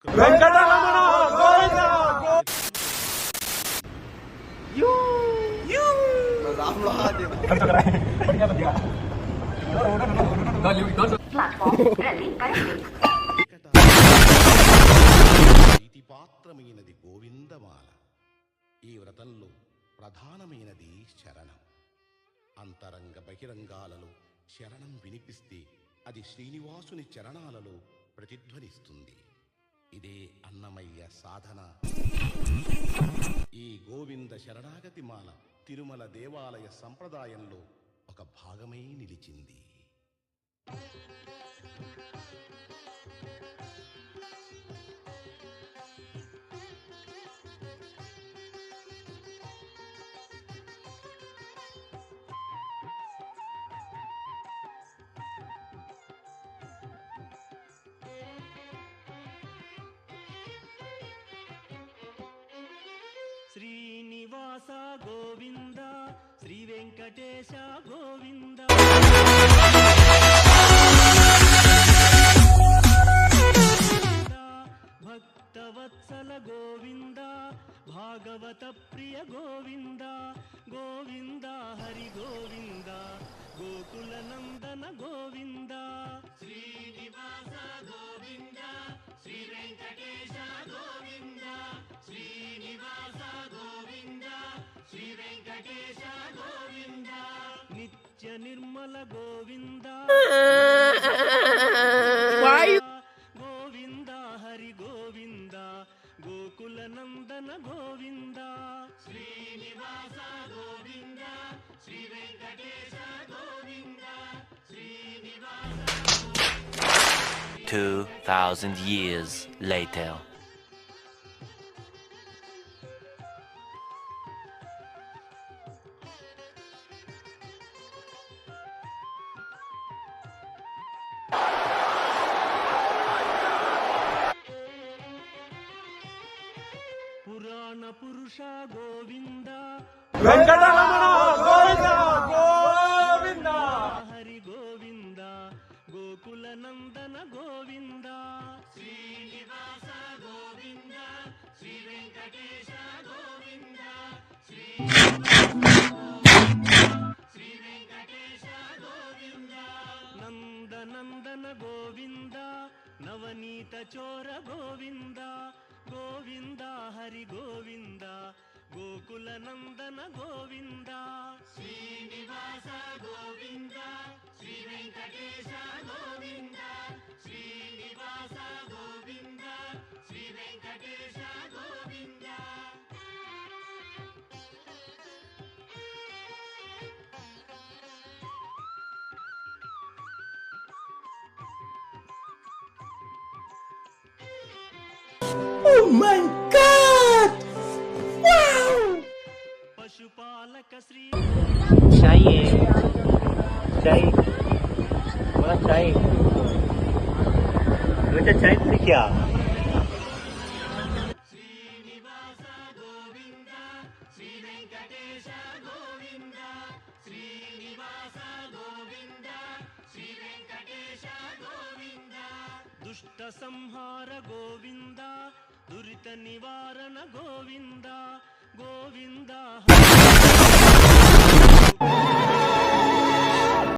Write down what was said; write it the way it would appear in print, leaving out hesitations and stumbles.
వెంకటరమణ గోవింద ప్రీతిపాత్రమైనది గోవిందమాల. ఈ వ్రతంలో ప్రధానమైనది శరణం. అంతరంగ బహిరంగాలలో శరణం వినిపిస్తే అది శ్రీనివాసుని చరణాలలో ప్రతిధ్వనిస్తుంది. ఇదే అన్నమయ్య సాధన. ఈ గోవింద శరణాగతి మాల తిరుమల దేవాలయ సంప్రదాయంలో ఒక భాగమై నిలిచింది. శ్రీనివాస గోవింద, శ్రీ వెంకటేశ గోవింద. భక్తవత్సల గోవింద, భాగవత ప్రియ గోవింద. గోవింద హరి గోవింద, గోకుల నందన గోవింద. శ్రీనివాస గోవింద, శ్రీ వెంకటేశ గోవింద. శ్రీనివాస గోవింద, శ్రీ వెంకటేశ గోవింద. నిత్య నిర్మల గోవింద, గోవింద హరి గోవింద, గోకుల నందన గోవింద. శ్రీనివాస గోవింద, శ్రీ వెంకటేశ గోవింద. Srinivasa 2000 years later. పురాణ పురుష గోవింద, వెంకటరమణ గోవింద గోవింద హరి గోవింద, గోకుల నందన గోవింద. శ్రీనివాస గోవింద, శ్రీ వెంకటేశ గోవింద. శ్రీ వెంకటేశ గోవింద. నందనందన గోవింద, నవనీత చోర గోవింద. గోవింద హరి గోవింద, గోకుల నందన గోవింద. శ్రీనివాస గోవింద, శ్రీ వెంకటేశ గోవింద. శ్రీనివాస గోవింద, శ్రీ వెంకటేశ గోవింద. పశుపాలక శ్రీ चाहिए चाहिए बोला चाहिए बेटा चाहिए से क्या శ్రీనివాస గోవింద, శ్రీ వెంకటేశ గోవింద. శ్రీనివాస గోవింద, శ్రీ వెంకటేశ గోవింద. దుష్ట సంహార గోవింద, దురిత నివారణ గోవింద. గోవింద